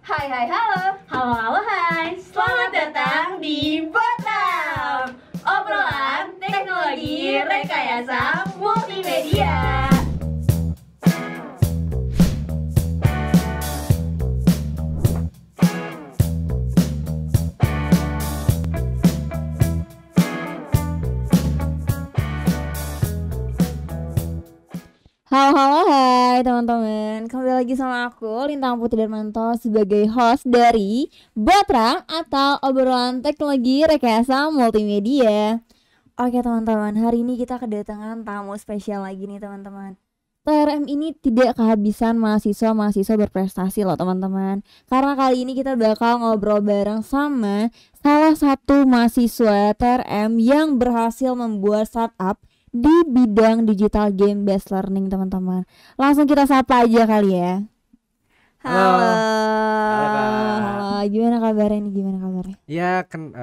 Hai hai halo. Halo halo hai, Selamat datang di Botam, obrolan teknologi rekayasa multimedia. halo hai teman-teman. Kembali lagi sama aku Lintang Putri Darmanto sebagai host dari Botrang atau obrolan teknologi rekayasa multimedia. Oke teman-teman, hari ini kita kedatangan tamu spesial lagi nih teman-teman. TRM ini tidak kehabisan mahasiswa-mahasiswa berprestasi loh teman-teman. Karena kali ini kita bakal ngobrol bareng sama salah satu mahasiswa TRM yang berhasil membuat startup di bidang digital game based learning teman-teman. Langsung kita sapa aja kali ya. Halo. Halo. Gimana kabarnya nih? Gimana kabarnya? Ya kan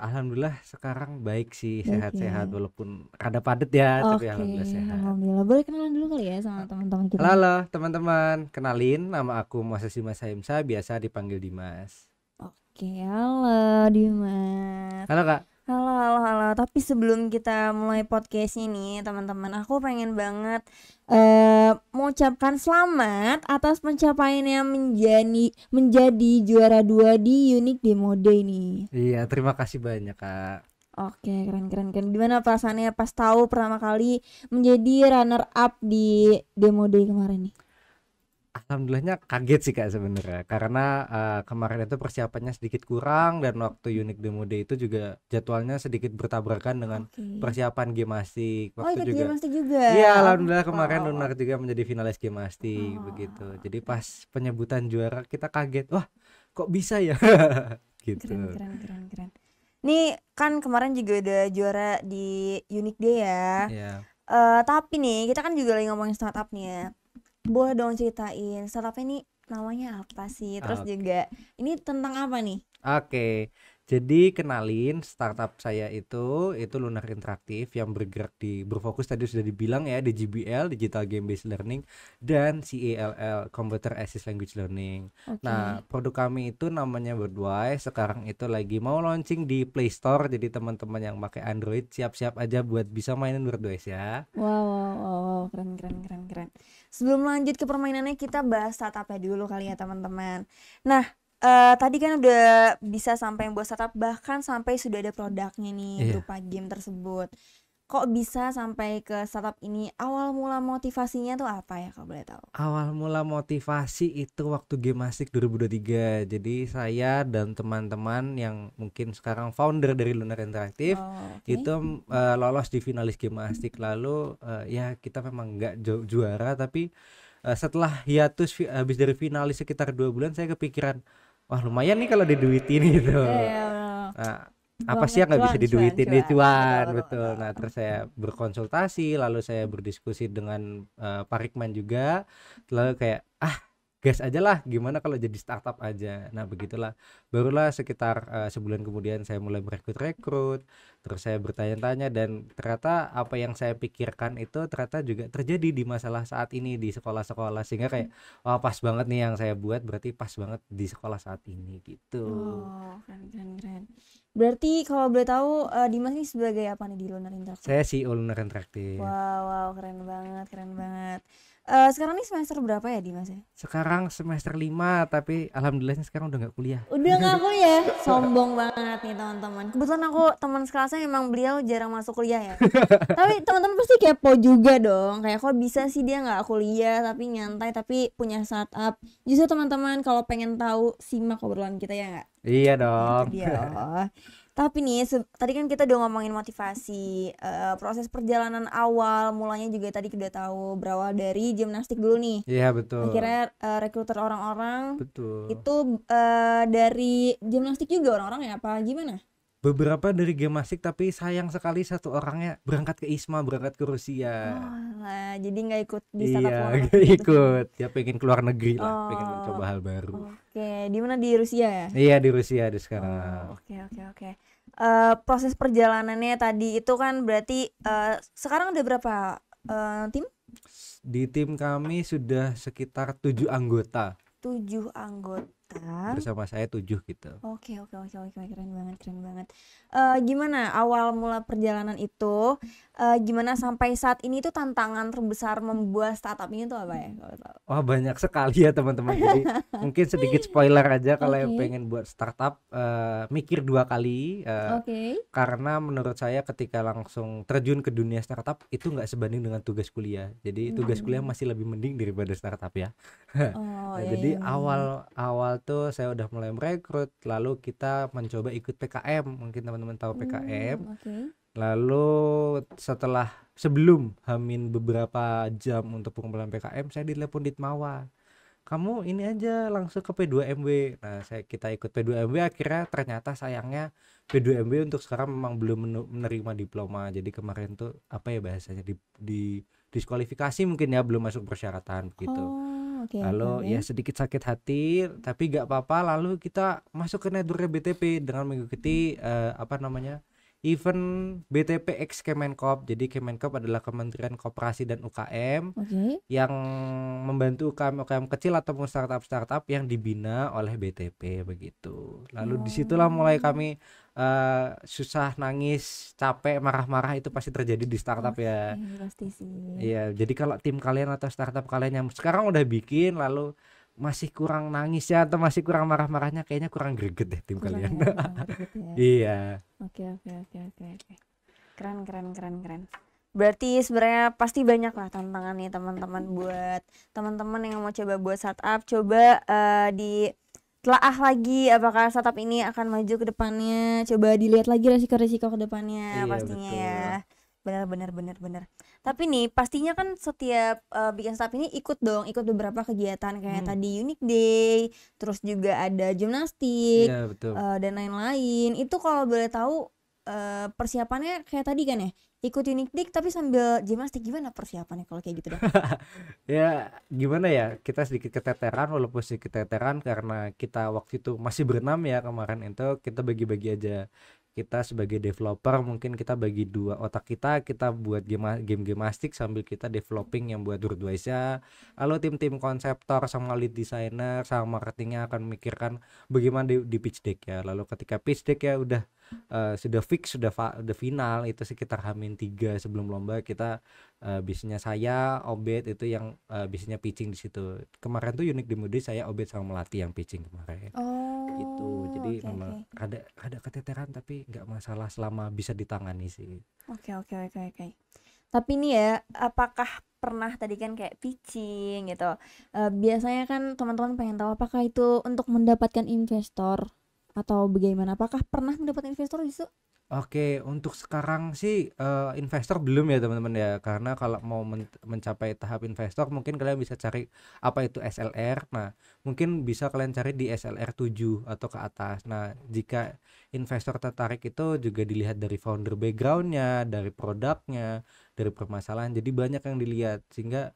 alhamdulillah sekarang baik sih, Baik sehat-sehat ya. walaupun rada padet ya, tapi Oke, alhamdulillah sehat. alhamdulillah. Boleh kenalan dulu kali ya sama teman-teman kita. Halo teman-teman, kenalin nama aku Moses Dimas Haimsa, biasa dipanggil Dimas. Oke, halo Dimas. Halo Kak. Halo. Tapi sebelum kita mulai podcast ini, teman-teman, aku pengen banget mengucapkan selamat atas pencapaiannya menjadi juara 2 di Unique Demo Day nih. Iya, terima kasih banyak Kak. Oke, keren. Gimana perasaannya pas tahu pertama kali menjadi runner up di Demo Day kemarin nih? Alhamdulillahnya kaget sih Kak sebenarnya, karena kemarin itu persiapannya sedikit kurang dan waktu Unique Demo Day itu juga jadwalnya sedikit bertabrakan dengan Oke. persiapan Gimastik. Oh, Waktu ikut juga gimnastik juga. Iya, alhamdulillah kemarin Wow. Lunar juga menjadi finalis Gimastik begitu. Jadi pas penyebutan juara kita kaget, wah kok bisa ya gitu. Keren. Nih kan kemarin juga udah juara di Unique Day ya. Ya, Tapi nih kita kan juga lagi ngomongin startup nih ya. Boleh dong ceritain startupnya ini namanya apa sih? Terus Oke. juga ini tentang apa nih? Oke. Jadi kenalin startup saya itu Lunar Interaktif yang berfokus tadi sudah dibilang ya di GBL, Digital Game Based Learning, dan CALL, Computer Assisted Language Learning. Oke. Nah, produk kami itu namanya Birdwise. Sekarang itu lagi mau launching di Play Store. Jadi teman-teman yang pakai Android siap-siap aja buat bisa mainin Birdwise ya. Wow, keren. Sebelum lanjut ke permainannya kita bahas startupnya dulu kali ya teman-teman. Nah, tadi kan udah bisa sampai buat startup, bahkan sampai sudah ada produknya nih Iya. berupa game tersebut. Kok bisa sampai ke startup ini? Awal mula motivasinya tuh apa ya kalau boleh tahu? Awal mula motivasi itu waktu Gimastik 2023. Jadi saya dan teman-teman yang mungkin sekarang founder dari Lunar Interaktif Oke. itu lolos di finalis Gimastik. Lalu ya kita memang nggak juara, tapi setelah hiatus habis dari finalis sekitar 2 bulan saya kepikiran, wah lumayan nih kalau diduitin gitu. Nah, apa sih yang nggak bisa diduitin nih cuan, betul. Nah, terus saya berkonsultasi, lalu saya berdiskusi dengan Pak Rikman juga, lalu kayak gas aja lah, gimana kalau jadi startup aja. Nah begitulah, barulah sekitar sebulan kemudian saya mulai merekrut, terus saya bertanya-tanya dan ternyata apa yang saya pikirkan itu ternyata juga terjadi di masalah saat ini di sekolah-sekolah, sehingga kayak wah pas banget nih yang saya buat, berarti pas banget di sekolah saat ini gitu. Oh, keren. Berarti kalau boleh tahu Dimas ini sebagai apa nih di Lunar Interaktif? Saya CEO Lunar Interaktif. Wow, keren banget. Sekarang nih semester berapa ya Dimas ya? Sekarang semester 5, tapi alhamdulillahnya sekarang udah nggak kuliah. Udah nggak kuliah? Sombong banget nih teman-teman. Kebetulan aku teman sekelasnya emang beliau jarang masuk kuliah ya. Tapi teman-teman pasti kepo juga dong. Kayak kok bisa sih dia nggak kuliah tapi nyantai tapi punya startup. Justru teman-teman kalau pengen tahu simak obrolan kita ya nggak? Iya Itu dong. dia. Tapi nih tadi kan kita udah ngomongin motivasi, proses perjalanan awal mulanya juga tadi kita udah tahu berawal dari gimnastik dulu nih. Iya betul. Akhirnya rekruter orang-orang Betul. itu dari gimnastik juga orang-orang ya apa gimana? Beberapa dari Gimastik, tapi sayang sekali satu orangnya berangkat ke ISMA, berangkat ke Rusia. Lah, jadi nggak ikut di startup Iya, luar gak negeri itu. ikut. Dia pengen keluar negeri lah, pengen Oh. mencoba hal baru. Oke, di mana di Rusia ya? Iya, di Rusia di sekarang. Oke. Proses perjalanannya tadi itu kan berarti sekarang ada berapa tim? Di tim kami sudah sekitar 7 anggota. 7 anggota. bersama saya 7 gitu. Oke, keren banget. Gimana awal mula perjalanan itu? Gimana sampai saat ini tuh tantangan terbesar membuat startup ini tuh apa ya? Kalau tahu. Wah, banyak sekali ya teman-teman. Jadi mungkin sedikit spoiler aja kalau yang Oke. pengen buat startup, mikir 2 kali, Oke. karena menurut saya ketika langsung terjun ke dunia startup itu nggak sebanding dengan tugas kuliah. Jadi tugas kuliah masih lebih mending daripada startup ya. Oh, Nah, iya, jadi iya. awal tuh saya udah mulai merekrut, lalu kita mencoba ikut PKM, mungkin teman-teman tahu PKM. Oke. Lalu sebelum hamin beberapa jam untuk pengumpulan PKM, saya ditelepon Ditmawa. Kamu ini aja langsung ke P2MW. Nah, kita ikut P2MW, akhirnya ternyata sayangnya P2MW untuk sekarang memang belum menerima diploma. Jadi kemarin tuh apa ya bahasanya di diskualifikasi mungkin ya, belum masuk persyaratan begitu. Oh, oke. Lalu ya sedikit sakit hati, tapi gak apa-apa. Lalu kita masuk ke networknya BTP dengan mengikuti event BTP X Kemenkop. Jadi Kemenkop adalah Kementerian Koperasi dan UKM Oke. yang membantu UKM kecil ataupun startup yang dibina oleh BTP begitu. Lalu disitulah mulai kami susah, nangis, capek, marah-marah itu pasti terjadi di startup ya. Pasti sih. Iya, jadi kalau tim kalian atau startup kalian yang sekarang udah bikin lalu masih kurang nangisnya atau masih kurang marah-marahnya, kayaknya kurang greget deh tim Kurang kalian. ya, kurang greget ya. Iya. Oke. Keren. Berarti sebenarnya pasti banyak lah tantangan nih teman-teman buat teman-teman yang mau coba buat startup. Coba ditelaah lagi apakah startup ini akan maju ke depannya. Coba dilihat lagi resiko-resiko ke depannya Iya, pastinya betul. ya. Benar. Tapi nih pastinya kan setiap bikin startup ini ikut beberapa kegiatan kayak tadi Unique Day, terus juga ada gimnastik, Iya, betul. dan lain-lain. Itu kalau boleh tahu persiapannya kayak tadi kan ya, ikut Unique Day tapi sambil gimnastik, gimana persiapannya kalau kayak gitu dong? Ya gimana ya, kita sedikit keteteran, walaupun sedikit keteteran karena kita waktu itu masih berenam ya. Kemarin itu kita bagi-bagi aja, kita sebagai developer mungkin kita bagi 2 otak kita buat game gimnastik sambil kita developing yang buat Wordwise-nya. Lalu tim konseptor sama lead designer sama marketingnya akan memikirkan bagaimana di pitch deck ya. Lalu ketika pitch deck ya udah sudah fix, sudah final, itu sekitar H-3 sebelum lomba kita biasanya saya Obed itu yang biasanya pitching di situ. Kemarin tuh Unique Demo Day saya Obed sama Melati yang pitching kemarin. Gitu. Jadi Oke, memang ada keteteran tapi nggak masalah selama bisa ditangani sih. Oke. Tapi nih ya, apakah pernah tadi kan kayak pitching gitu, biasanya kan teman-teman pengen tahu apakah itu untuk mendapatkan investor atau bagaimana? Apakah pernah mendapat investor justru? Oke, untuk sekarang sih investor belum ya teman-teman ya, karena kalau mau mencapai tahap investor mungkin kalian bisa cari apa itu SLR. Nah, mungkin bisa kalian cari di SLR 7 atau ke atas. Nah, jika investor tertarik itu juga dilihat dari founder backgroundnya, dari produknya, dari permasalahan. Jadi banyak yang dilihat, sehingga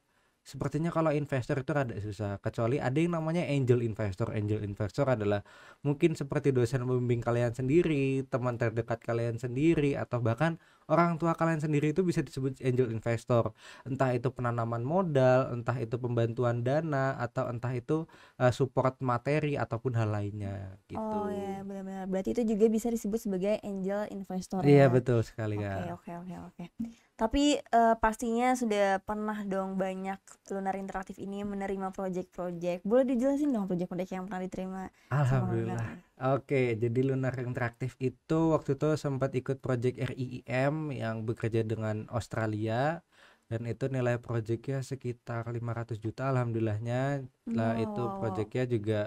sepertinya kalau investor itu rada susah, kecuali ada yang namanya angel investor. Angel investor adalah mungkin seperti dosen pembimbing kalian sendiri, teman terdekat kalian sendiri, atau bahkan orang tua kalian sendiri, itu bisa disebut angel investor. Entah itu penanaman modal, entah itu pembantuan dana, atau entah itu support materi ataupun hal lainnya gitu. Oh ya, benar-benar. Berarti itu juga bisa disebut sebagai angel investor Iya, ya. betul sekali ya. Oke. Tapi pastinya sudah pernah dong banyak Lunar Interaktif ini menerima project-project. Boleh dijelasin dong project-project yang pernah diterima sama Alhamdulillah. Lunar? Oke, jadi Lunar Interaktif itu waktu itu sempat ikut project RIIM yang bekerja dengan Australia, dan itu nilai projectnya sekitar 500 juta alhamdulillahnya. Lah itu projectnya juga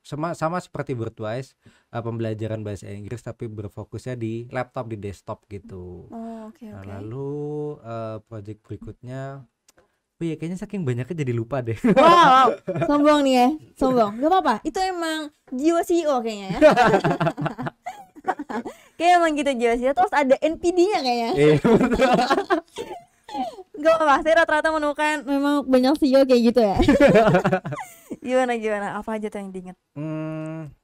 sama seperti Wordwise, pembelajaran bahasa Inggris tapi berfokusnya di laptop, di desktop gitu. Oke. Nah, lalu project berikutnya, ya kayaknya saking banyaknya jadi lupa deh. Wow, sombong nih ya, sombong. Gak apa-apa, itu emang jiwa CEO kayaknya ya. Kayak emang gitu jiwa CEO, terus ada NPD-nya kayaknya. Gak apa-apa, saya rata-rata menemukan memang banyak CEO kayak gitu ya. Gimana? Apa aja tuh yang diinget?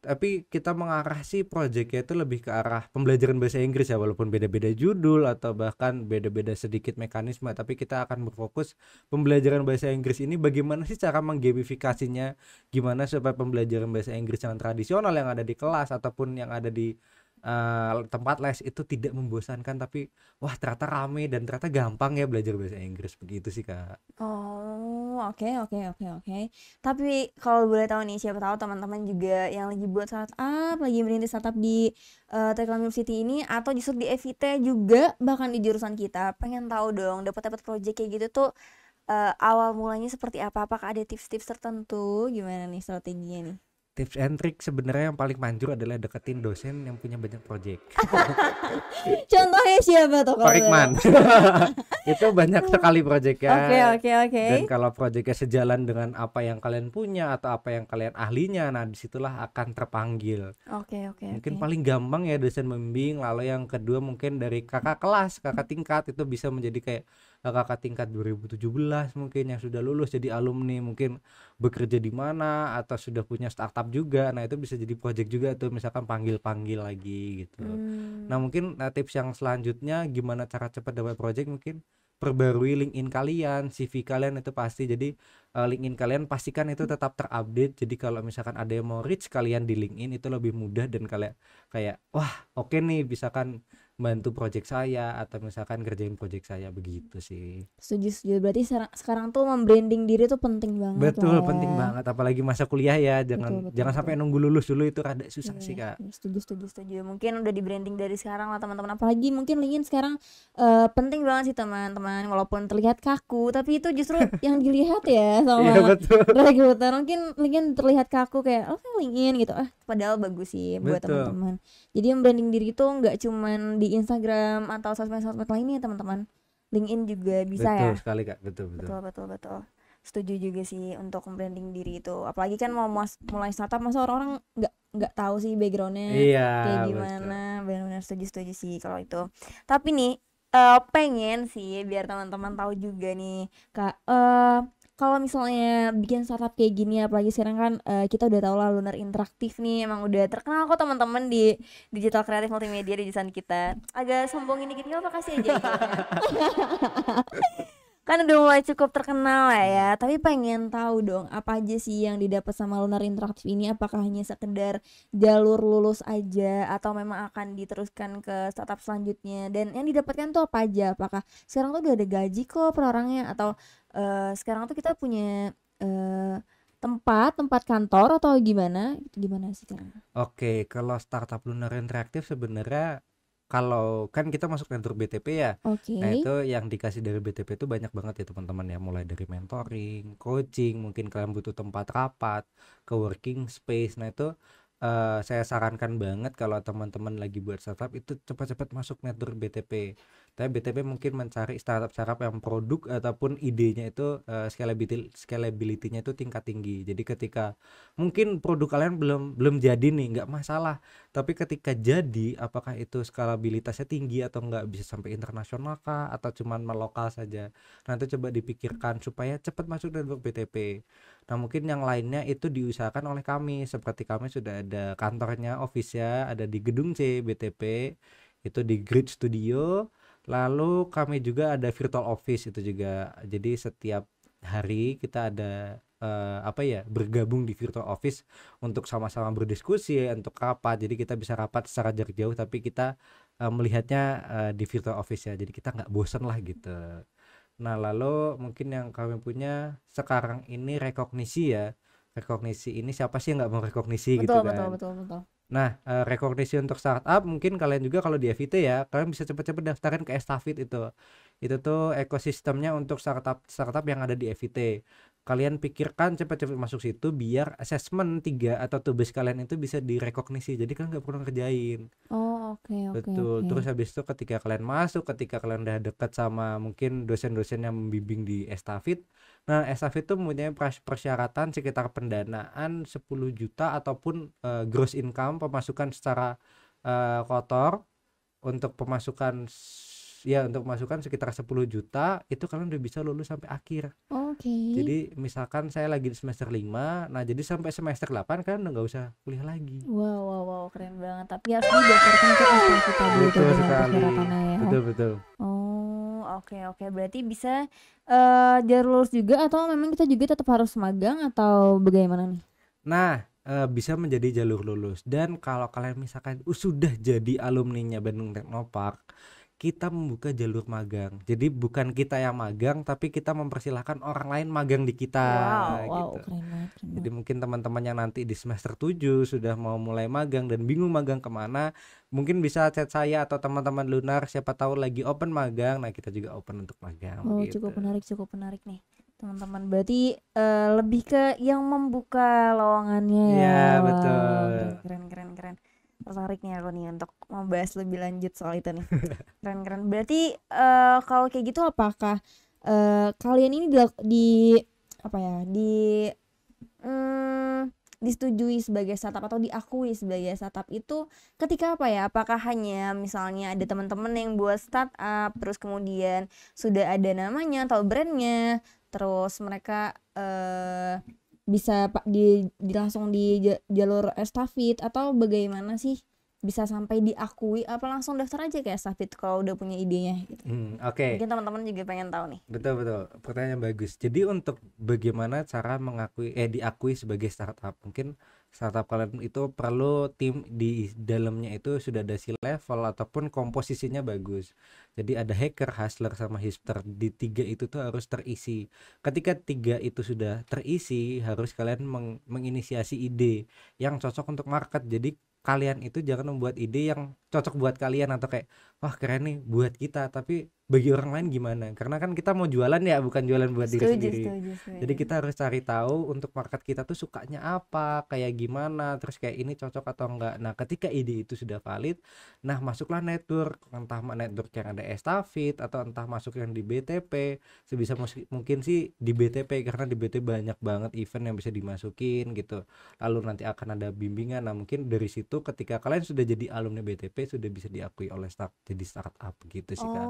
Tapi kita mengarah sih proyeknya itu lebih ke arah pembelajaran bahasa Inggris ya, walaupun beda-beda judul atau bahkan beda-beda sedikit mekanisme, tapi kita akan berfokus pembelajaran bahasa Inggris ini bagaimana sih cara menggamifikasinya, gimana supaya pembelajaran bahasa Inggris yang tradisional yang ada di kelas ataupun yang ada di tempat les itu tidak membosankan, tapi wah ternyata rame dan ternyata gampang ya belajar bahasa Inggris, begitu sih Kak. Oh, oke. Tapi kalau boleh tahu nih, siapa tahu teman-teman juga yang lagi buat startup, lagi merintis startup di Teknologi University ini atau justru di FIT juga, bahkan di jurusan kita, pengen tahu dong dapat project kayak gitu tuh awal mulanya seperti apa? Apakah ada tips-tips tertentu? Gimana nih strateginya nih? Tips and trick sebenarnya yang paling manjur adalah deketin dosen yang punya banyak project. Contohnya siapa tuh Pak kalau Rikman. Itu banyak sekali projectnya. Oke. Dan kalau projectnya sejalan dengan apa yang kalian punya atau apa yang kalian ahlinya, nah disitulah akan terpanggil. Oke. Mungkin paling gampang ya dosen membimbing. Lalu yang kedua mungkin dari kakak kelas, kakak tingkat, itu bisa menjadi kayak kakak tingkat 2017 mungkin yang sudah lulus jadi alumni, mungkin bekerja di mana atau sudah punya startup juga. Nah itu bisa jadi project juga tuh, misalkan panggil lagi gitu. Nah mungkin tips yang selanjutnya gimana cara cepat dapat project, mungkin perbarui LinkedIn kalian, CV kalian itu pasti. Jadi LinkedIn kalian pastikan itu tetap terupdate. Jadi kalau misalkan ada yang mau reach kalian di LinkedIn itu lebih mudah, dan kalian kayak wah oke nih, misalkan bantu project saya atau misalkan kerjain project saya, begitu sih. Setuju. Berarti sekarang tuh membranding diri tuh penting banget Betul, lah ya. penting banget apalagi masa kuliah ya. Jangan Betul. sampai nunggu lulus dulu, itu rada susah sih Kak. Setuju. Mungkin udah di branding dari sekarang lah teman-teman. Apalagi mungkin LinkedIn sekarang penting banget sih teman-teman. Walaupun terlihat kaku, tapi itu justru yang dilihat ya sama Iya betul. rekruter. Mungkin LinkedIn terlihat kaku kayak oke LinkedIn gitu. Padahal bagus sih buat Betul. teman-teman. Jadi membranding diri itu nggak cuman di Instagram atau sosmed-sosmed lainnya teman-teman. LinkedIn juga bisa Betul ya. sekali Kak, betul. Betul. Setuju juga sih untuk branding diri itu. Apalagi kan mau mulai startup, masa orang-orang nggak tahu sih backgroundnya Iya, kayak betul. gimana. Benar-benar setuju sih kalau itu. Tapi nih pengen sih biar teman-teman tahu juga nih Kak, kalau misalnya bikin startup kayak gini, apalagi sekarang kan kita udah tahu lah Lunar Interaktif nih emang udah terkenal kok teman-teman di digital kreatif multimedia di jurusan kita. Agak sombongin dikit nggak apa, kasih aja iklannya. Kan udah mulai cukup terkenal lah ya, tapi pengen tahu dong apa aja sih yang didapat sama Lunar Interaktif ini. Apakah hanya sekedar jalur lulus aja atau memang akan diteruskan ke startup selanjutnya, dan yang didapatkan tuh apa aja? Apakah sekarang tuh udah ada gaji kok per orangnya, atau sekarang tuh kita punya tempat kantor atau gimana sih sekarang? Oke, kalau startup Lunar Interaktif sebenarnya, kalau kan kita masuk network BTP ya. Oke. Nah itu yang dikasih dari BTP itu banyak banget ya teman-teman ya, mulai dari mentoring, coaching, mungkin kalian butuh tempat rapat, co-working space. Nah itu saya sarankan banget kalau teman-teman lagi buat startup itu cepat-cepat masuk network BTP. Tapi BTP mungkin mencari startup yang produk ataupun idenya itu scalability-nya itu tingkat tinggi. Jadi ketika mungkin produk kalian belum jadi nih, nggak masalah. Tapi ketika jadi, apakah itu skalabilitasnya tinggi atau nggak, bisa sampai internasional kah atau cuman lokal saja. Nanti coba dipikirkan supaya cepat masuk network BTP. Nah mungkin yang lainnya itu diusahakan oleh kami, seperti kami sudah ada kantornya, office-nya ada di gedung C BTP, itu di Grid Studio. Lalu kami juga ada virtual office itu juga. Jadi setiap hari kita ada bergabung di virtual office untuk sama-sama berdiskusi, untuk rapat. Jadi kita bisa rapat secara jarak jauh tapi kita melihatnya di virtual office ya. Jadi kita nggak bosan lah gitu. Nah lalu mungkin yang kami punya sekarang ini rekognisi ya. Rekognisi ini siapa sih yang nggak mau rekognisi gitu kan. Betul. Nah, rekognisi untuk startup mungkin kalian juga kalau di FIT ya, kalian bisa cepat-cepat daftarin ke Estafit itu. Itu tuh ekosistemnya untuk startup yang ada di FIT. Kalian pikirkan cepat-cepat masuk situ biar assessment 3 atau tugas kalian itu bisa direkognisi. Jadi kalian nggak perlu ngerjain. Oh, oke. Betul. Terus habis itu ketika kalian masuk, ketika kalian udah dekat sama mungkin dosen-dosen yang membimbing di Estafit. Nah, Estafit itu mempunyai persyaratan sekitar pendanaan 10 juta ataupun gross income, pemasukan secara kotor untuk pemasukan ya untuk masukan sekitar 10 juta itu kalian udah bisa lulus sampai akhir. Oke. Jadi misalkan saya lagi di semester 5, nah jadi sampai semester 8 kan udah nggak usah kuliah lagi. Wow, wow, wow, keren banget. Tapi harus didaftarkan ke STAVITA dulu tuh Betul dengan sekali. persyaratannya ya. Betul. Oh, oke, oke. Berarti bisa jalur lulus juga atau memang kita juga tetap harus magang atau bagaimana nih? Nah, bisa menjadi jalur lulus, dan kalau kalian misalkan sudah jadi alumninya Bandung Teknopark, kita membuka jalur magang. Jadi bukan kita yang magang, tapi kita mempersilahkan orang lain magang di kita Wow, gitu. keren banget, keren Jadi banget. mungkin teman-teman yang nanti di semester 7 sudah mau mulai magang dan bingung magang kemana, mungkin bisa chat saya atau teman-teman Lunar, siapa tahu lagi open magang. Nah, kita juga open untuk magang Oh, gitu. cukup menarik nih, teman-teman. Berarti lebih ke yang membuka lowongannya ya. Iya, Wow, betul. keren. Tertarik nih aku nih untuk membahas lebih lanjut soal itu nih. Keren. Berarti kalau kayak gitu apakah kalian ini disetujui sebagai startup atau diakui sebagai startup itu ketika apa ya? Apakah hanya misalnya ada teman-teman yang buat startup, terus kemudian sudah ada namanya atau brandnya, terus mereka bisa langsung di jalur estafet, atau bagaimana sih bisa sampai diakui? Apa langsung daftar aja ke estafet kalau udah punya idenya gitu? Oke. Mungkin teman-teman juga pengen tahu nih. Betul. Pertanyaan bagus. Jadi untuk bagaimana cara diakui sebagai startup, mungkin startup kalian itu perlu tim di dalamnya itu sudah ada si level ataupun komposisinya bagus. Jadi ada hacker, hustler sama hipster. Di 3 itu tuh harus terisi. Ketika 3 itu sudah terisi, harus kalian menginisiasi ide yang cocok untuk market. Jadi kalian itu jangan membuat ide yang cocok buat kalian atau kayak wah keren nih buat kita, tapi bagi orang lain gimana? Karena kan kita mau jualan ya, bukan jualan buat diri sendiri. Setuju. Jadi kita harus cari tahu untuk market kita tuh sukanya apa, kayak gimana, terus kayak ini cocok atau enggak. Nah, ketika ide itu sudah valid, nah masuklah network, entah network yang ada estafet atau entah masuk yang di BTP. Sebisa mungkin sih di BTP, karena di BTP banyak banget event yang bisa dimasukin gitu. Lalu nanti akan ada bimbingan. Nah, mungkin dari situ ketika kalian sudah jadi alumni BTP sudah bisa diakui oleh jadi startup gitu sih Kak.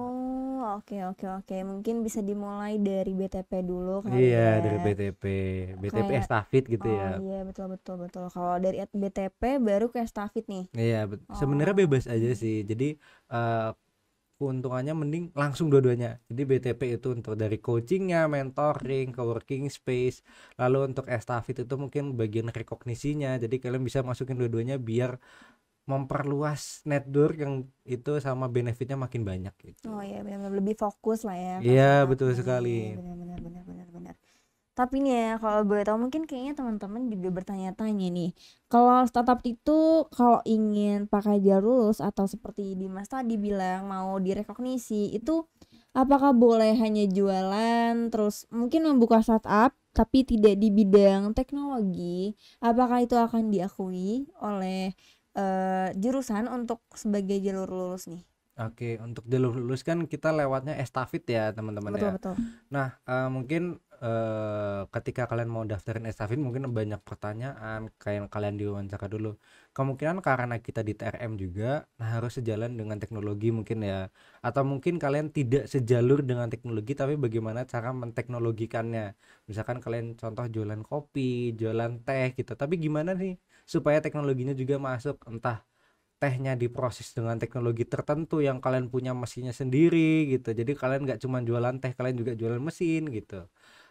Oh, oke. Mungkin bisa dimulai dari BTP dulu kali Iya, ya. dari BTP Kayak estafet gitu oh ya. iya, betul. Kalau dari BTP baru ke estafet nih. Iya, sebenarnya Oh. bebas aja sih. Jadi keuntungannya mending langsung dua-duanya. Jadi BTP itu untuk dari coachingnya, mentoring, co-working space. Lalu untuk estafet itu mungkin bagian rekognisinya. Jadi kalian bisa masukin dua-duanya biar memperluas network yang itu sama benefitnya makin banyak gitu. Oh iya, benar, lebih fokus lah ya. Iya, betul sekali. Benar. Tapi nih ya, kalau boleh tahu mungkin kayaknya teman-teman juga bertanya-tanya nih. Kalau startup itu kalau ingin pakai jalur lulus atau seperti Dimas tadi bilang mau direkognisi, itu apakah boleh hanya jualan terus mungkin membuka startup tapi tidak di bidang teknologi? Apakah itu akan diakui oleh jurusan untuk sebagai jalur lulus nih? Oke, untuk jalur lulus kan kita lewatnya estafet ya teman-teman ya. Betul. Nah, mungkin ketika kalian mau daftarin estafet mungkin banyak pertanyaan kayak kalian diwawancara dulu. Kemungkinan karena kita di TRM juga, nah harus sejalan dengan teknologi mungkin ya. Atau mungkin kalian tidak sejalur dengan teknologi tapi bagaimana cara menteknologikannya. Misalkan kalian contoh jualan kopi, jualan teh gitu. Tapi gimana nih supaya teknologinya juga masuk, entah tehnya diproses dengan teknologi tertentu yang kalian punya mesinnya sendiri gitu. Jadi kalian nggak cuma jualan teh, kalian juga jualan mesin gitu.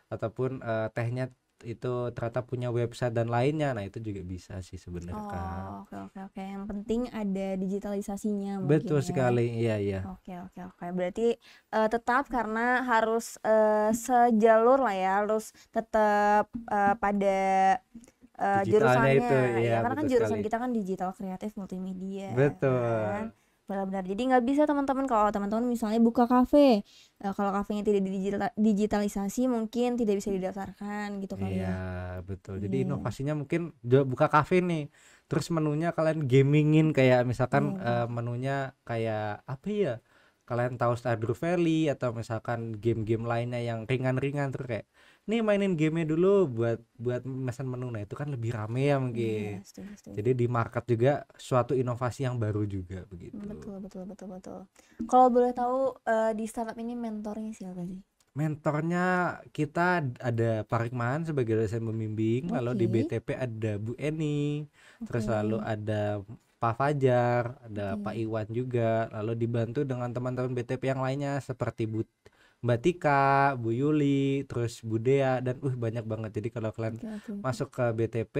Ataupun tehnya itu ternyata punya website dan lainnya. Nah, itu juga bisa sih sebenarnya Kak. Oke. Yang penting ada digitalisasinya mungkin Betul ya. sekali. Iya. Oke. Berarti tetap karena harus sejalur lah ya, harus tetap pada Digitalnya jurusannya itu, iya, ya, karena kan betul jurusan sekali. kita kan digital kreatif multimedia Betul. kan. Benar-benar, jadi nggak bisa teman-teman kalau teman-teman misalnya buka kafe, kalau kafenya tidak digitalisasi mungkin tidak bisa didaftarkan gitu kali Iya, ya. betul. Jadi Iya. inovasinya mungkin buka kafe nih. Terus menunya kalian gamingin kayak misalkan menunya kayak apa ya? Kalian tahu Stardew Valley atau misalkan game-game lainnya yang ringan-ringan, terus kayak nih mainin gamenya dulu buat memesan menu. Nah itu kan lebih rame ya mungkin. Iya, setuju. Jadi di market juga suatu inovasi yang baru juga begitu. Betul. Kalau boleh tahu di startup ini mentornya siapa sih? Mentornya kita ada Pak Rikman sebagai dosen pembimbing, lalu di Oke. BTP ada Bu Eni, terus Oke. lalu ada Pak Fajar, ada Oke. Pak Iwan juga, lalu dibantu dengan teman-teman BTP yang lainnya seperti Mbak Tika, Bu Yuli, terus Bu Dea, dan banyak banget. Jadi kalau kalian Oke. masuk ke BTP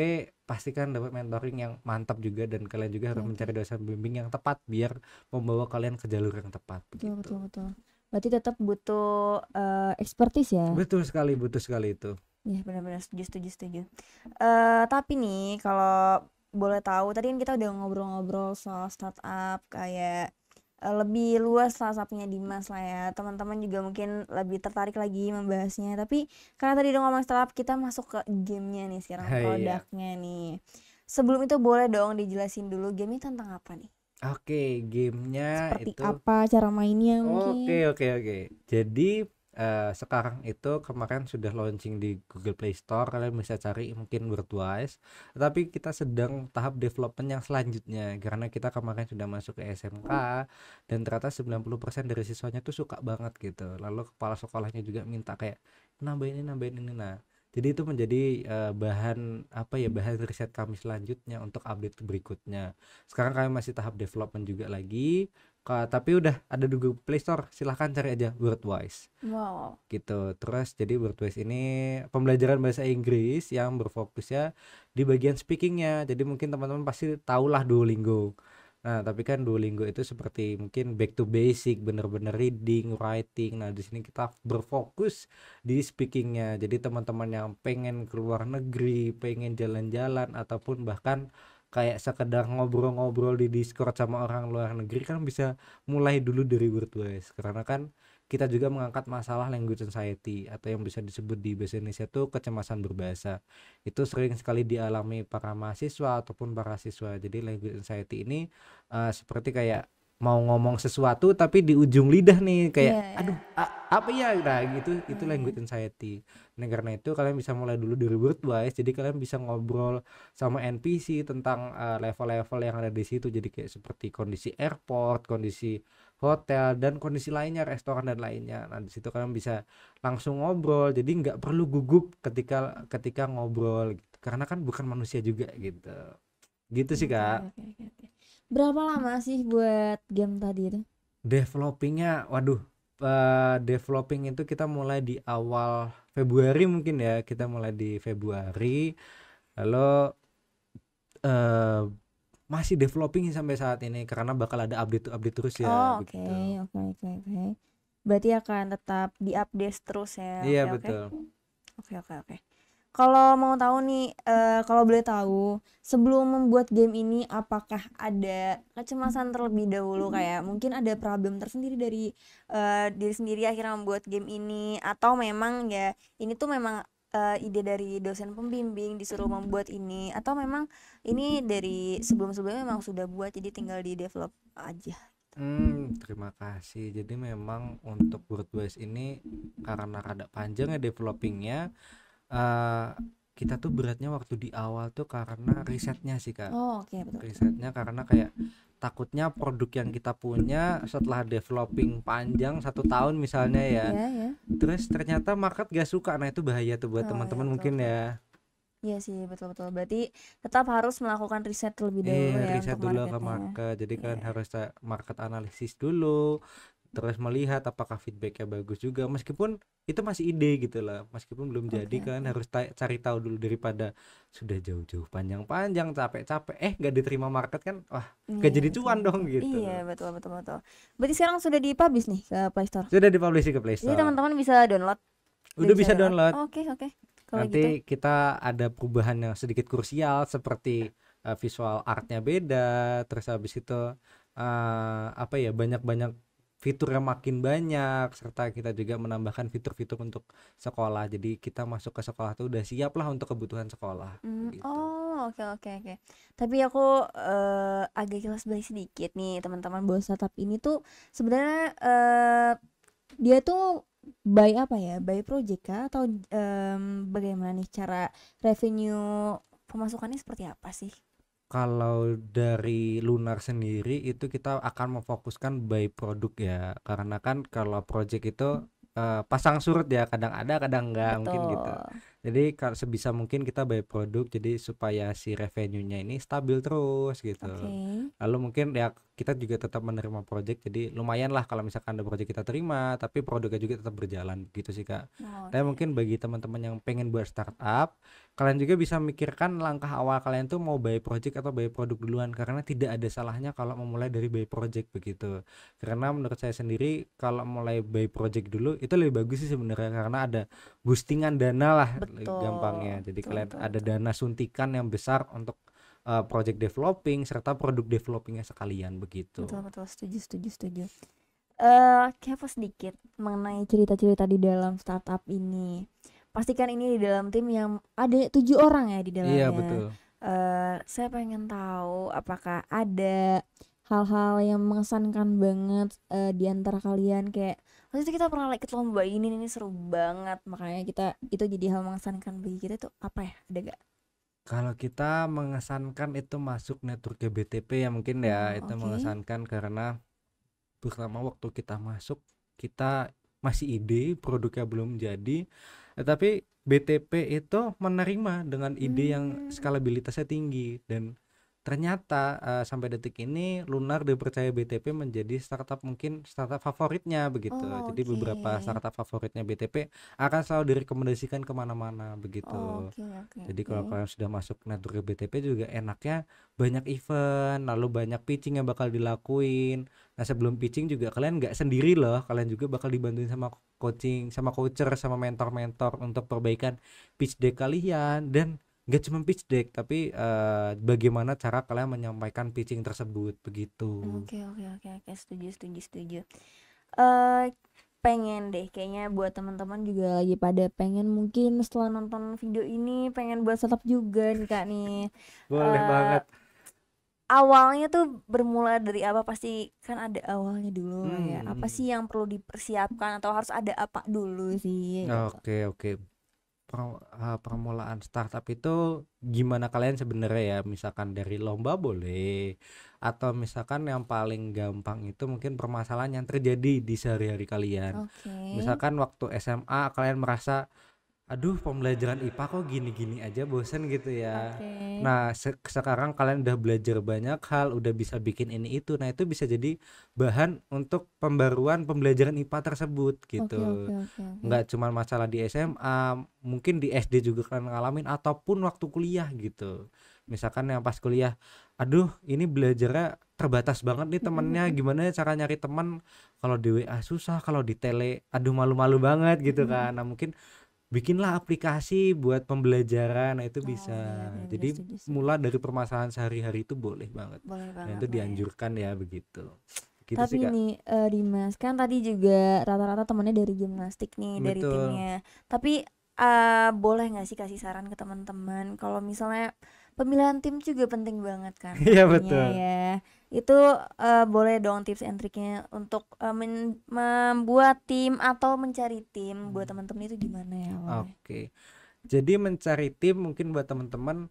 pasti kan dapat mentoring yang mantap juga, dan kalian juga harus Oke. mencari dosen pembimbing yang tepat biar membawa kalian ke jalur yang tepat begitu. Betul. Berarti tetap butuh expertise ya? Butuh sekali itu. Ya benar-benar setuju. Tapi nih kalau boleh tahu, tadi kan kita udah ngobrol-ngobrol soal startup kayak lebih luas lah sapnya Dimas lah ya. Teman-teman juga mungkin lebih tertarik lagi membahasnya. Tapi karena tadi udah ngomong startup, kita masuk ke gamenya nih sekarang, Iya. produknya nih. Sebelum itu boleh dong dijelasin dulu gamenya tentang apa nih? Oke, gamenya Seperti itu apa cara mainnya mungkin? Oke. Jadi sekarang itu kemarin sudah launching di Google Play Store, kalian bisa cari mungkin Wordwise. Tapi kita sedang tahap development yang selanjutnya karena kita kemarin sudah masuk ke SMK dan ternyata 90% dari siswanya tuh suka banget gitu. Lalu kepala sekolahnya juga minta kayak nambahin ini. Nah, jadi itu menjadi bahan riset kami selanjutnya untuk update berikutnya. Sekarang kami masih tahap development juga lagi. Tapi udah ada di Google Play Store, silahkan cari aja Wordwise. Wow. Gitu. Terus jadi Wordwise ini pembelajaran bahasa Inggris yang berfokus ya di bagian speakingnya. Jadi mungkin teman-teman pasti tahulah Duolingo. Nah, tapi kan Duolingo itu seperti mungkin back to basic, bener-bener reading, writing. Nah, di sini kita berfokus di speakingnya. Jadi teman-teman yang pengen keluar negeri, pengen jalan-jalan, ataupun bahkan kayak sekedar ngobrol-ngobrol di Discord sama orang luar negeri kan bisa mulai dulu dari Wordwise. Karena kan kita juga mengangkat masalah language anxiety atau yang bisa disebut di bahasa Indonesia tuh kecemasan berbahasa. Itu sering sekali dialami para mahasiswa ataupun para siswa. Jadi language anxiety ini seperti kayak mau ngomong sesuatu tapi di ujung lidah nih kayak aduh apa ya, nah gitu, itu language anxiety. Nah karena itu kalian bisa mulai dulu dari Wordwise, jadi kalian bisa ngobrol sama NPC tentang level-level yang ada di situ. Jadi kayak seperti kondisi airport, kondisi hotel, dan kondisi lainnya, restoran dan lainnya. Nah di situ kalian bisa langsung ngobrol, jadi nggak perlu gugup ketika ngobrol gitu. Karena kan bukan manusia juga gitu sih Kak. Oke. Berapa lama sih buat game tadi itu? Developing itu kita mulai di awal Februari mungkin ya. Kita mulai di Februari, lalu masih developing sampai saat ini karena bakal ada update terus ya. Oke. Berarti akan tetap diupdate terus ya. Iya, Oke. betul. Oke. Kalau mau tahu nih, kalau boleh tahu, sebelum membuat game ini apakah ada kecemasan terlebih dahulu, kayak mungkin ada problem tersendiri dari diri sendiri akhirnya membuat game ini, atau memang ya ini tuh memang ide dari dosen pembimbing disuruh membuat ini, atau memang ini dari sebelum-sebelumnya memang sudah buat jadi tinggal di develop aja? Terima kasih. Jadi memang untuk Wordwise ini karena rada panjang ya developingnya, kita tuh beratnya waktu di awal tuh karena risetnya sih Kak. Oke, betul. Risetnya karena kayak takutnya produk yang kita punya setelah developing panjang 1 tahun misalnya ya, terus ternyata market gak suka. Nah itu bahaya tuh buat teman-teman mungkin ya. Iya sih, betul. Berarti tetap harus melakukan riset terlebih dahulu ya Riset untuk dulu ke marketnya. market. Jadi kalian harus market analisis dulu, terus melihat apakah feedbacknya bagus juga, meskipun itu masih ide gitu lah, meskipun belum jadi. Kalian harus cari tahu dulu daripada sudah jauh-jauh panjang-panjang capek gak diterima market kan, gak jadi cuan dong gitu. Iya, betul. Berarti sekarang sudah dipublish nih ke Play Store? Sudah dipublish ke Play Store. Jadi teman-teman bisa download? Udah bisa download. Oke. Nanti kita ada perubahan yang sedikit krusial seperti visual artnya beda, terus habis itu banyak fitur yang makin banyak, serta kita juga menambahkan fitur-fitur untuk sekolah. Jadi kita masuk ke sekolah tuh udah siap lah untuk kebutuhan sekolah gitu. Oke. Tapi aku agak kilas balik sedikit nih teman-teman, bahwa startup ini tuh sebenarnya dia tuh by apa ya? By project kah atau bagaimana nih cara revenue pemasukannya seperti apa sih? Kalau dari Lunar sendiri itu kita akan memfokuskan by produk ya, karena kan kalau project itu pasang surut ya, kadang ada kadang enggak mungkin gitu. Betul. Jadi sebisa mungkin kita by produk jadi supaya si revenue-nya ini stabil terus gitu. Oke. Lalu mungkin ya kita juga tetap menerima project, jadi lumayan lah kalau misalkan ada project kita terima tapi produknya juga tetap berjalan gitu sih Kak. Tapi Oke. mungkin bagi teman-teman yang pengen buat startup, kalian juga bisa mikirkan langkah awal kalian tuh mau buy project atau buy produk duluan, karena tidak ada salahnya kalau memulai dari buy project begitu. Karena menurut saya sendiri kalau mulai buy project dulu itu lebih bagus sih sebenarnya, karena ada boostingan dana lah gampangnya. Betul. Jadi Betul, kalian betul, ada betul. dana suntikan yang besar untuk project developing serta produk developingnya sekalian begitu. Betul, betul. Setuju, setuju, setuju. Kepo sedikit mengenai cerita-cerita di dalam startup ini. Pastikan ini di dalam tim yang ada 7 orang ya di Iya dalamnya. betul. Saya pengen tahu apakah ada hal-hal yang mengesankan banget di antara kalian, kayak waktu itu kita pernah ikut lomba ini seru banget, makanya kita itu jadi hal mengesankan bagi kita tuh apa ya, ada gak? Kalau kita mengesankan itu masuk network BTP ya mungkin ya, itu Oke. mengesankan karena pertama waktu kita masuk kita masih ide, produknya belum jadi, tetapi BTP itu menerima dengan ide yang skalabilitasnya tinggi, dan ternyata sampai detik ini Lunar dipercaya BTP menjadi startup, mungkin startup favoritnya begitu. Oh, Jadi oke. beberapa startup favoritnya BTP akan selalu direkomendasikan kemana-mana begitu. Oke, oke, Jadi oke. kalau kalian sudah masuk network BTP juga enaknya banyak event, lalu banyak pitching yang bakal dilakuin. Nah sebelum pitching juga kalian nggak sendiri loh, kalian juga bakal dibantuin sama coaching, sama coacher, sama mentor-mentor untuk perbaikan pitch deck kalian. Dan nggak cuma pitch deck, tapi bagaimana cara kalian menyampaikan pitching tersebut begitu. Oke, oke, oke, oke, setuju, setuju, setuju. Eh pengen deh, kayaknya buat teman-teman juga lagi pada pengen, mungkin setelah nonton video ini pengen buat startup juga nih Kak nih. Boleh Eh banget. awalnya tuh bermula dari apa, pasti kan ada awalnya dulu lah ya. Apa Hmm. sih yang perlu dipersiapkan atau harus ada apa dulu sih gitu. Oke oke. Permulaan startup itu gimana kalian sebenarnya ya, misalkan dari lomba boleh, atau misalkan yang paling gampang itu mungkin permasalahan yang terjadi di sehari-hari kalian. Oke. Misalkan waktu SMA kalian merasa aduh pembelajaran IPA kok gini-gini aja, bosen gitu ya. Oke. Nah sekarang kalian udah belajar banyak hal, udah bisa bikin ini itu, nah itu bisa jadi bahan untuk pembaruan pembelajaran IPA tersebut Oke, oke, gitu. oke, oke. Nggak cuma masalah di SMA, mungkin di SD juga kalian ngalamin, ataupun waktu kuliah gitu. Misalkan yang pas kuliah, aduh ini belajarnya terbatas banget nih temennya, gimana ya cara nyari teman, kalau di WA susah, kalau di tele aduh malu-malu banget gitu kan. Nah mungkin bikinlah aplikasi buat pembelajaran, nah itu Oh bisa. iya, benar-benar Jadi setuju, setuju. mulai dari permasalahan sehari-hari itu boleh banget, Boleh dan banget itu lah ya. dianjurkan ya begitu. Gitu sih Tapi Kak. nih Dimas, kan tadi juga rata-rata temennya dari gimnastik nih, dari Betul. timnya. Tapi boleh nggak sih kasih saran ke teman-teman kalau misalnya pemilihan tim juga penting banget kan Iya pastinya betul. ya. Itu boleh dong tips and triknya untuk membuat tim atau mencari tim buat teman-teman itu gimana ya awalnya? Oke. Jadi mencari tim mungkin buat teman-teman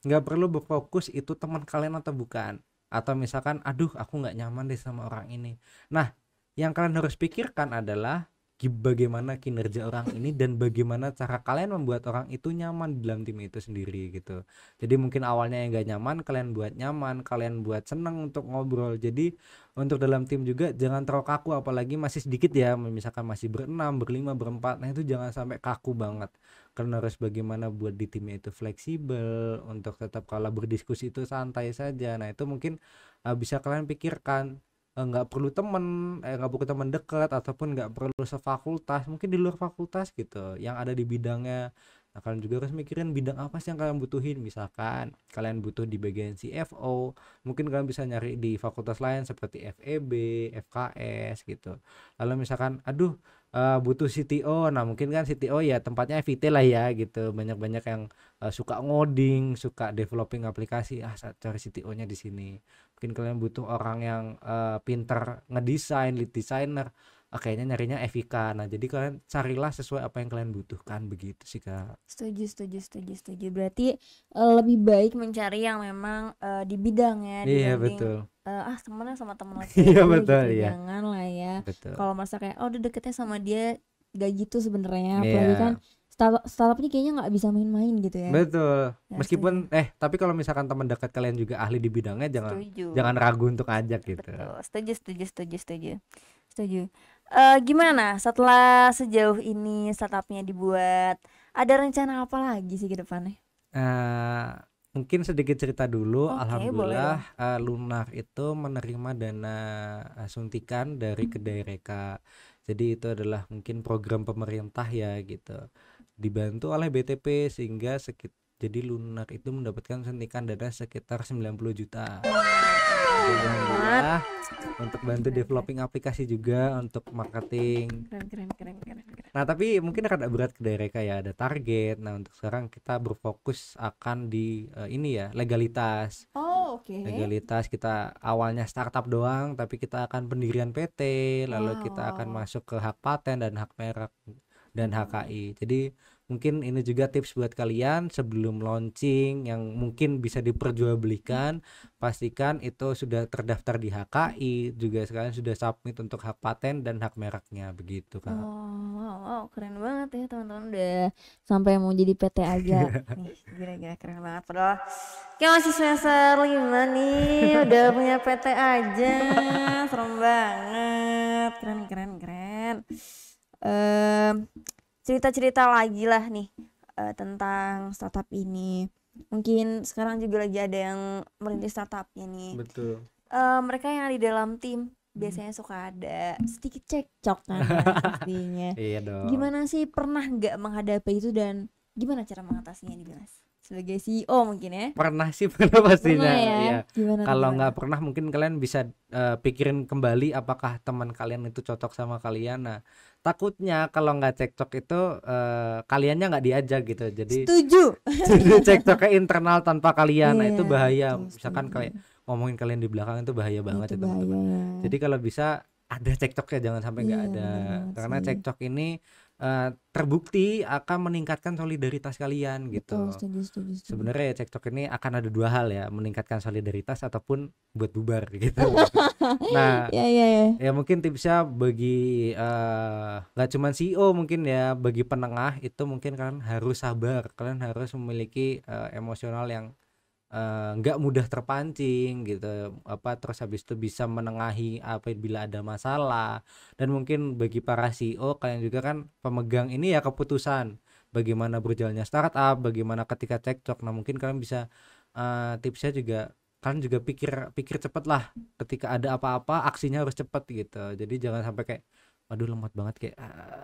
nggak perlu berfokus itu teman kalian atau bukan, atau misalkan aduh aku nggak nyaman deh sama orang ini. Nah yang kalian harus pikirkan adalah bagaimana kinerja orang ini dan bagaimana cara kalian membuat orang itu nyaman di dalam tim itu sendiri gitu. Jadi mungkin awalnya yang gak nyaman kalian buat nyaman, kalian buat seneng untuk ngobrol. Jadi untuk dalam tim juga jangan terlalu kaku, apalagi masih sedikit ya, misalkan masih berenam, berlima, berempat, nah itu jangan sampai kaku banget. Karena harus bagaimana buat di timnya itu fleksibel, untuk tetap kalau berdiskusi itu santai saja. Nah itu mungkin bisa kalian pikirkan, nggak perlu temen, nggak perlu teman dekat, ataupun nggak perlu sefakultas, mungkin di luar fakultas gitu yang ada di bidangnya. Nah kalian juga harus mikirin bidang apa sih yang kalian butuhin. Misalkan kalian butuh di bagian CFO, mungkin kalian bisa nyari di fakultas lain seperti FEB, FKS gitu. Lalu misalkan aduh butuh CTO, nah mungkin kan CTO ya tempatnya FIT lah ya gitu, banyak-banyak yang suka ngoding, suka developing aplikasi, cari CTO-nya di sini. Mungkin kalian butuh orang yang pinter ngedesain, lead designer, kayaknya nyarinya FIK. Nah, jadi kalian carilah sesuai apa yang kalian butuhkan begitu sih, Kak. Setuju. Berarti lebih baik mencari yang memang di bidangnya Iya, dibanding betul. temennya sama temen laki Iya, aja betul, gitu. iya. Jangan lah ya. Betul. Kalau merasa kayak udah deketnya sama dia gak gitu sebenarnya. Iya. Apalagi kan startup ini kayaknya nggak bisa main-main gitu ya. Betul. Ya, Meskipun tapi kalau misalkan teman dekat kalian juga ahli di bidangnya, jangan ragu untuk ajak gitu. Betul. Setuju. Gimana setelah sejauh ini startupnya dibuat, ada rencana apa lagi sih ke depannya? Mungkin sedikit cerita dulu. Oke, Alhamdulillah Lunar itu menerima dana suntikan dari Kedai Reka. Jadi itu adalah mungkin program pemerintah ya gitu, dibantu oleh BTP sehingga jadi Lunar itu mendapatkan suntikan dana sekitar 90 juta. Alhamdulillah, untuk bantu developing aplikasi juga untuk marketing. Keren. Nah, tapi mungkin rada berat ke daerah ya, ada target. Nah, untuk sekarang kita berfokus akan di ini ya, legalitas. Oh, oke. Legalitas, kita awalnya startup doang, tapi kita akan pendirian PT, lalu kita akan masuk ke hak paten dan hak merek dan HKI. Jadi mungkin ini juga tips buat kalian sebelum launching yang mungkin bisa diperjualbelikan, pastikan itu sudah terdaftar di HKI, juga sekalian sudah submit untuk hak paten dan hak mereknya begitu, Kak. Wow, keren banget ya teman-teman, udah sampai mau jadi PT aja. Nih, gila keren banget. Padahal kayak masih semester 5 nih, udah punya PT aja. Serem banget. Keren. Cerita-cerita lagi lah nih tentang startup ini. Mungkin sekarang juga lagi ada yang merintis startupnya nih. Betul. Mereka yang di dalam tim biasanya suka ada sedikit cekcok kan pastinya. Iya dong. Gimana sih, pernah nggak menghadapi itu dan gimana cara mengatasinya nih Bimas? Sebagai CEO mungkin ya? Pernah sih, pernah pastinya. Pernah ya? Iya. Kalau Gimana? nggak pernah mungkin kalian bisa pikirin kembali apakah teman kalian itu cocok sama kalian. Nah, takutnya kalau nggak cekcok itu kaliannya nggak diajak gitu. Jadi Setuju. cekcoknya internal tanpa kalian. Nah, Iya, itu bahaya. betul, Misalkan setuju. kayak ngomongin kalian di belakang itu bahaya banget Itu ya, teman-teman. bahaya. Jadi kalau bisa ada cekcoknya, jangan sampai nggak Iya, ada. bener banget Karena sih. cekcok ini terbukti akan meningkatkan solidaritas kalian gitu. Betul, setuju. Sebenarnya cekcok ini akan ada dua hal ya, meningkatkan solidaritas ataupun buat bubar gitu. Nah, Ya. ya mungkin tipsnya bagi nggak cuman CEO, mungkin ya bagi penengah itu mungkin kalian harus sabar, kalian harus memiliki emosional yang nggak mudah terpancing gitu, terus habis itu bisa menengahi apabila ada masalah. Dan mungkin bagi para CEO, kalian juga kan pemegang ini ya keputusan bagaimana berjalannya startup, bagaimana ketika cekcok. Nah, mungkin kalian bisa tipsnya juga, kalian juga pikir cepet lah ketika ada apa-apa, aksinya harus cepet gitu. Jadi jangan sampai kayak waduh lemot banget kayak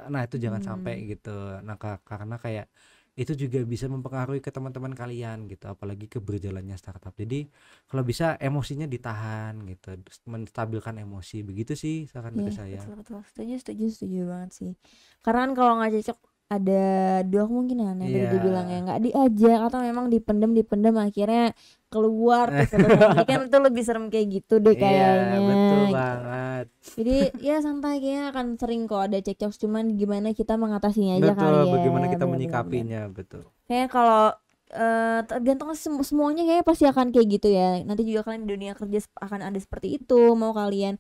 nah itu jangan sampai gitu. Nah, karena kayak itu juga bisa mempengaruhi ke teman-teman kalian gitu, apalagi ke berjalannya startup. Jadi kalau bisa emosinya ditahan gitu, menstabilkan emosi, begitu sih saran dari saya. Betul. Setuju banget sih. Karena kan kalau nggak cocok ada dua kemungkinan yang tadi dibilang ya, nggak diajak atau memang dipendem akhirnya keluar tuh. Jadi kan itu lebih serem kayak gitu deh kayaknya. Iya, betul gitu. banget. Jadi ya santai, kayaknya akan sering kok ada cekcok, cuman gimana kita mengatasinya aja Betul, kali ya. bagaimana kita Bener. menyikapinya, betul. Kayak kalau tergantung semuanya kayaknya pasti akan kayak gitu ya. Nanti juga kalian di dunia kerja akan ada seperti itu. Mau kalian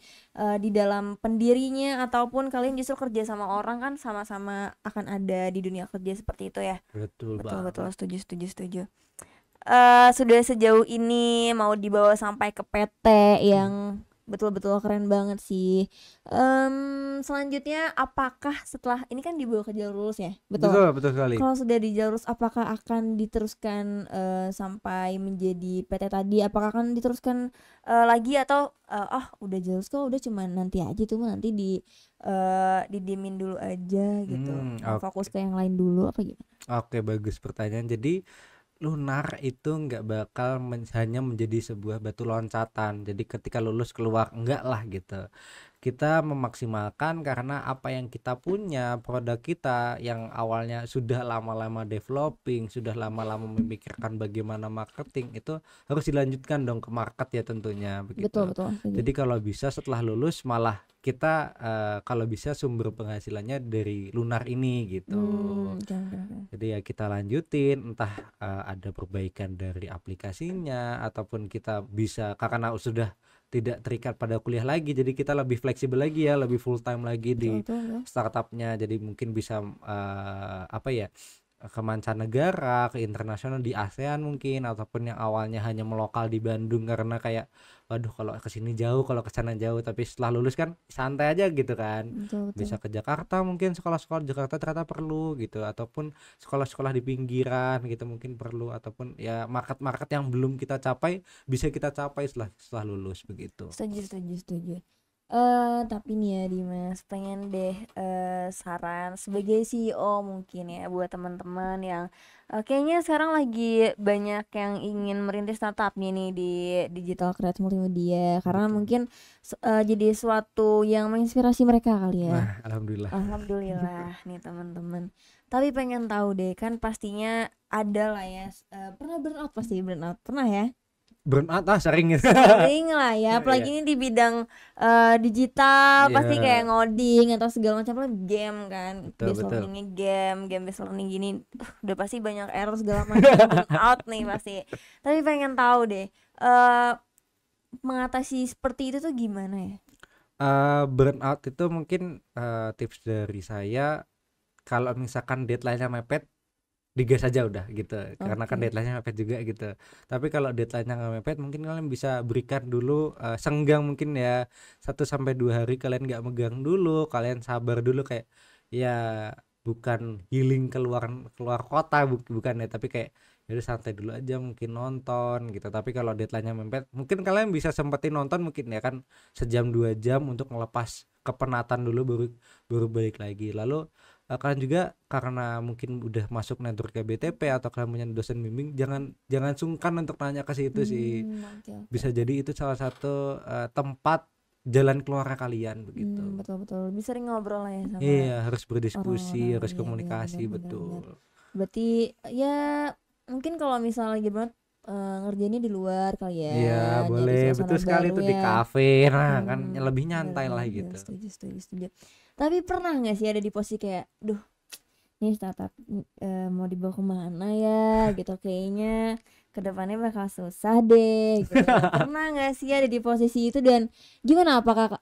di dalam pendirinya ataupun kalian justru kerja sama orang, kan sama-sama akan ada di dunia kerja seperti itu ya. Betul. Setuju. Sudah sejauh ini mau dibawa sampai ke PT yang betul-betul keren banget sih. Selanjutnya apakah setelah ini kan dibawa ke jalur lurus ya? Betul sekali. Kalau sudah di jalur lurus, apakah akan diteruskan sampai menjadi PT tadi? Apakah akan diteruskan lagi atau udah jalur lurus kok, udah cuman nanti aja tuh, nanti didimin dulu aja gitu. Fokus ke yang lain dulu apa gimana? Oke, bagus pertanyaan. Jadi Lunar itu nggak bakal hanya menjadi sebuah batu loncatan. Jadi ketika lulus keluar, enggak lah gitu. kita memaksimalkan karena apa yang kita punya, produk kita yang awalnya sudah lama-lama developing, sudah lama-lama memikirkan bagaimana marketing, itu harus dilanjutkan dong ke market ya tentunya Betul begitu. betul. Setuju. Jadi kalau bisa setelah lulus malah kita kalau bisa sumber penghasilannya dari lunar ini gitu. Oke, oke, oke. Jadi ya kita lanjutin, entah ada perbaikan dari aplikasinya ataupun kita bisa karena sudah tidak terikat pada kuliah lagi, jadi kita lebih fleksibel lagi ya, lebih full time lagi Betul di betul, betul. startupnya. Jadi mungkin bisa apa ya, ke mancanegara, ke internasional di ASEAN mungkin, ataupun yang awalnya hanya melokal di Bandung karena kayak waduh kalau ke sini jauh, kalau ke sana jauh, tapi setelah lulus kan santai aja gitu kan. Betul betul. Bisa ke Jakarta, mungkin sekolah-sekolah di Jakarta ternyata perlu gitu, ataupun sekolah-sekolah di pinggiran gitu mungkin perlu, ataupun ya market-market yang belum kita capai bisa kita capai setelah lulus begitu. Setuju setuju setuju. Tapi nih ya Dimas, pengen deh saran sebagai CEO mungkin ya buat teman-teman yang kayaknya sekarang lagi banyak yang ingin merintis startup nih di digital creative multimedia karena Betul. mungkin jadi suatu yang menginspirasi mereka kali ya. Nah, alhamdulillah. Alhamdulillah nih teman-teman. Tapi pengen tahu deh, kan pastinya ada lah ya pernah burnout, pasti burnout pernah ya. Burnout sering gitu. Sering lah ya, Iya. apalagi ini di bidang digital pasti Iya. kayak ngoding atau segala macam lah, game kan, Betul, based betul. learningnya game based learning gini, udah pasti banyak error segala macam, burnout nih pasti. Tapi pengen tahu deh, mengatasi seperti itu tuh gimana ya? Burnout itu mungkin tips dari saya, kalau misalkan deadline-nya mepet digas aja udah gitu, karena kan Oke. deadline-nya mepet juga gitu. Tapi kalau deadline-nya nggak mepet mungkin kalian bisa berikan dulu senggang mungkin ya 1 sampai 2 hari kalian nggak megang dulu, kalian sabar dulu kayak ya bukan healing keluar kota bukan ya, tapi kayak ya udah santai dulu aja, mungkin nonton gitu. Tapi kalau deadline-nya mepet mungkin kalian bisa sempetin nonton mungkin ya kan 1 jam 2 jam untuk melepas kepenatan dulu baru balik lagi. Lalu kalian juga karena mungkin udah masuk network BTP atau kalian punya dosen bimbing, jangan sungkan untuk nanya ke situ sih. Oke. Bisa jadi itu salah satu tempat jalan keluar kalian begitu. Betul lebih sering ngobrol lah ya sama Iya, harus berdiskusi, orang-orang. harus Iya, komunikasi, benar, betul. berarti ya mungkin kalau misalnya lagi banget ngerjainnya di luar kali ya, Iya, nyari boleh, suasana betul sekali baru itu di ya. kafe. Nah, kan lebih Benar, nyantai lah benar, gitu. setuju. Tapi pernah nggak sih ada di posisi kayak, duh, nih startup mau dibawa kemana ya gitu, kayaknya kedepannya bakal susah deh gitu. Pernah nggak sih ada di posisi itu, dan gimana, apakah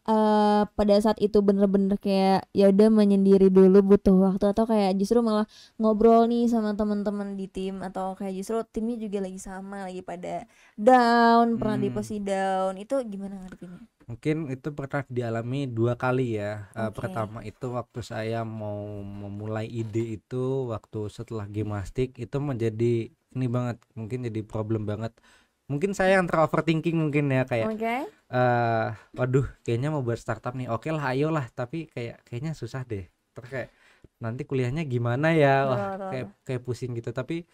pada saat itu bener-bener kayak ya udah menyendiri dulu butuh waktu, atau kayak justru malah ngobrol nih sama teman-teman di tim, atau kayak justru timnya juga lagi sama, lagi pada down, pernah di posisi down, itu gimana ngadepinnya? Mungkin itu pernah dialami 2 kali ya. Oke. Pertama itu waktu saya mau memulai ide itu waktu setelah Gemastik, itu menjadi ini banget, mungkin jadi problem banget. Mungkin saya yang overthinking mungkin ya, kayak Oke. waduh kayaknya mau buat startup nih, oke lah ayolah, tapi kayaknya susah deh. Terus kayak nanti kuliahnya gimana ya, wah Betul. kayak pusing gitu. Tapi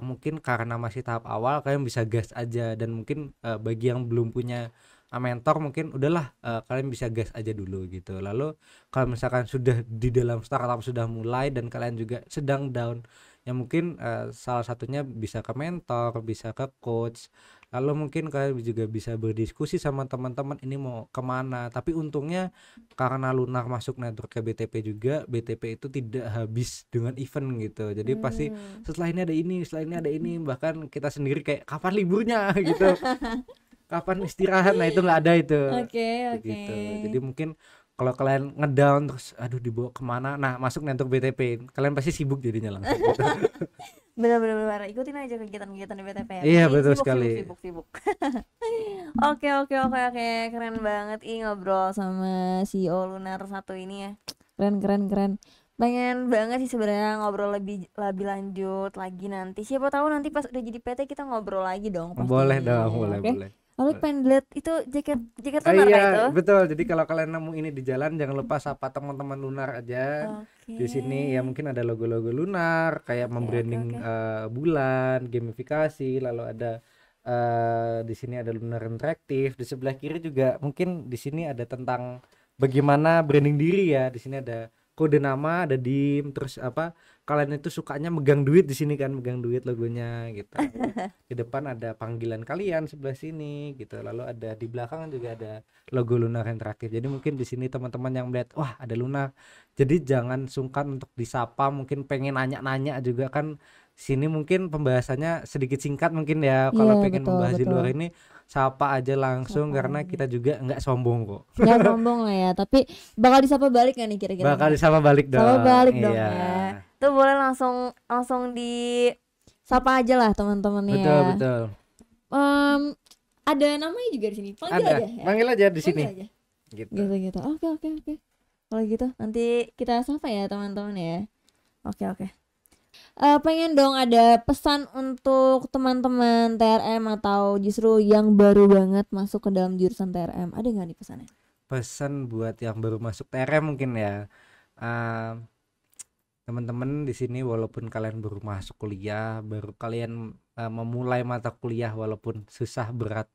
mungkin karena masih tahap awal kalian bisa gas aja, dan mungkin bagi yang belum punya mentor mungkin udahlah kalian bisa gas aja dulu gitu. Lalu kalau misalkan sudah di dalam startup sudah mulai dan kalian juga sedang down, ya mungkin salah satunya bisa ke mentor, bisa ke coach. Lalu mungkin kalian juga bisa berdiskusi sama teman-teman ini mau kemana. Tapi untungnya karena Lunar masuk network ke BTP juga, BTP itu tidak habis dengan event gitu. Jadi pasti setelah ini ada ini, setelah ini ada ini, bahkan kita sendiri kayak kapan liburnya gitu, kapan istirahat, nah itu nggak ada itu. Oke. Begitu. Jadi mungkin kalau kalian ngedown terus aduh dibawa kemana, nah masuk network BTP kalian pasti sibuk jadinya langsung gitu. Benar, ikutin aja kegiatan-kegiatan di BTP ya. Iya, Pasti betul sibuk, sekali. sibuk. Oke, keren banget ngobrol sama CEO Lunar satu ini ya. Keren. Pengen banget sih sebenarnya ngobrol lebih lanjut lagi nanti. Siapa tahu nanti pas udah jadi PT kita ngobrol lagi dong pastinya. Boleh dong, Oke? boleh. Lalu pengen lihat itu jaket Oh Lunar iya, itu. betul. Jadi kalau kalian nemu ini di jalan jangan lupa sapa teman-teman Lunar aja. Oke. Di sini ya mungkin ada logo-logo Lunar kayak membranding bulan, gamifikasi, lalu ada di sini ada Lunar Interactive. Di sebelah kiri juga mungkin di sini ada tentang bagaimana branding diri ya. Di sini ada kode nama, ada dim, terus apa? Kalian itu sukanya megang duit di sini kan, megang duit logonya gitu. Di depan ada panggilan kalian sebelah sini gitu. Lalu ada di belakang juga ada logo Lunar Interaktif. Jadi mungkin di sini teman-teman yang melihat wah ada Lunar. Jadi jangan sungkan untuk disapa, mungkin pengen nanya-nanya juga kan. Sini mungkin pembahasannya sedikit singkat mungkin ya. Kalau Iya, pengen betul, membahas di betul. luar ini sapa aja langsung Sapa karena aja. kita juga nggak sombong kok. Nggak sombong lah ya, tapi bakal disapa balik nggak nih kira-kira? Bakal disapa balik dong. Sapa balik dong Iya. ya. Tuh boleh langsung di sapa aja lah teman-teman ya. Betul, betul. Ada namanya juga di sini. Panggil Ada. aja ya. Panggil aja di sini. Panggil aja. Gitu. Gitu. Oke. Kalau gitu nanti kita sapa ya teman-teman ya. Oke. Pengen dong ada pesan untuk teman-teman TRM atau justru yang baru banget masuk ke dalam jurusan TRM. Ada nggak nih pesannya? Pesan buat yang baru masuk TRM mungkin ya. Teman-teman di sini walaupun kalian baru masuk kuliah, baru kalian memulai mata kuliah walaupun susah berat,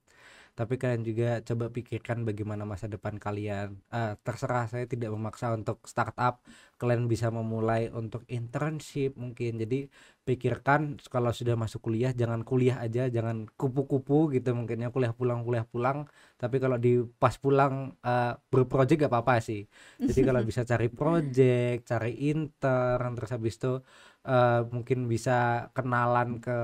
tapi kalian juga coba pikirkan bagaimana masa depan kalian. Terserah, saya tidak memaksa untuk startup, kalian bisa memulai untuk internship mungkin. Jadi pikirkan kalau sudah masuk kuliah jangan kuliah aja, jangan kupu-kupu gitu mungkinnya, kuliah pulang. Tapi kalau di pas pulang berproject gak apa-apa sih. Jadi kalau bisa cari project, cari intern, terus habis itu mungkin bisa kenalan ke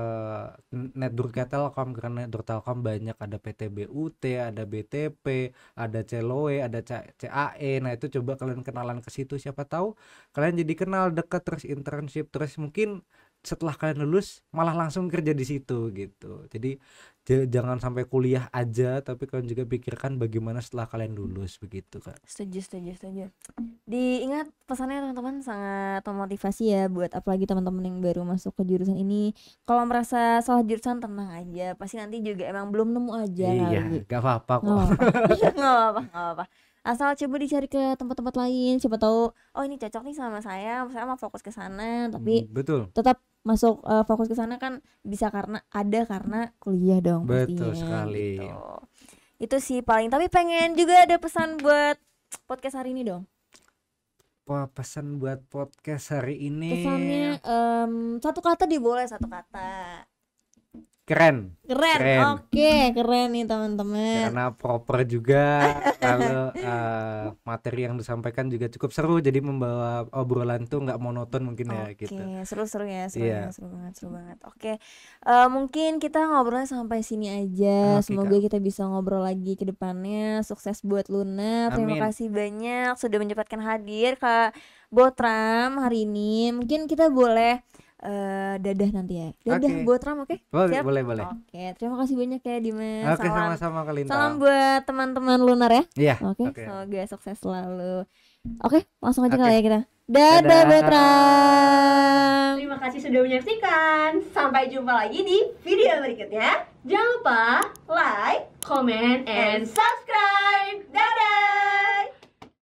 network Telkom, karena network Telkom banyak, ada PTBUT, ada BTP, ada CLOE, ada CAE. Nah itu coba kalian kenalan ke situ, siapa tahu kalian jadi kenal dekat, terus internship, terus mungkin setelah kalian lulus malah langsung kerja di situ gitu. Jadi jangan sampai kuliah aja, tapi kalian juga pikirkan bagaimana setelah kalian lulus begitu kan. Setuju. Diingat pesannya teman-teman, sangat memotivasi ya buat apalagi teman-teman yang baru masuk ke jurusan ini. Kalau merasa salah jurusan tenang aja, pasti nanti juga emang belum nemu aja Iya, kali. gak apa-apa kok. Nggak apa-apa. Asal coba dicari ke tempat-tempat lain, siapa tahu oh ini cocok nih sama saya mau fokus ke sana, tapi Betul. tetap masuk fokus ke sana kan bisa karena kuliah dong Betul pastinya, sekali. gitu. Itu sih paling, tapi pengen juga ada pesan buat podcast hari ini dong. Pesan buat podcast hari ini. Pesannya satu kata boleh satu kata. Keren. Oke, keren nih teman-teman. Karena proper juga. Lalu materi yang disampaikan juga cukup seru, jadi membawa obrolan tuh nggak monoton mungkin ya gitu. Oke, seru ya, Iya. seru banget. Oke, mungkin kita ngobrolnya sampai sini aja. Oke, Semoga Kak. kita bisa ngobrol lagi ke depannya. Sukses buat Luna. Terima Amin. kasih banyak sudah menyempatkan hadir ke Botram hari ini. Mungkin kita boleh dadah nanti ya. Dadah Oke. Botram, oke? Boleh, Siap? boleh. Oke, terima kasih banyak ya Dimas. Oke, sama-sama Kak Lintang. Salam buat teman-teman Lunar ya. Iya. Oke, Oke. semoga sukses selalu. Oke, langsung aja Oke. kali ya kita. Dadah Dadah. Botram. Terima kasih sudah menyaksikan. Sampai jumpa lagi di video berikutnya. Jangan lupa like, comment, and subscribe. Dadah.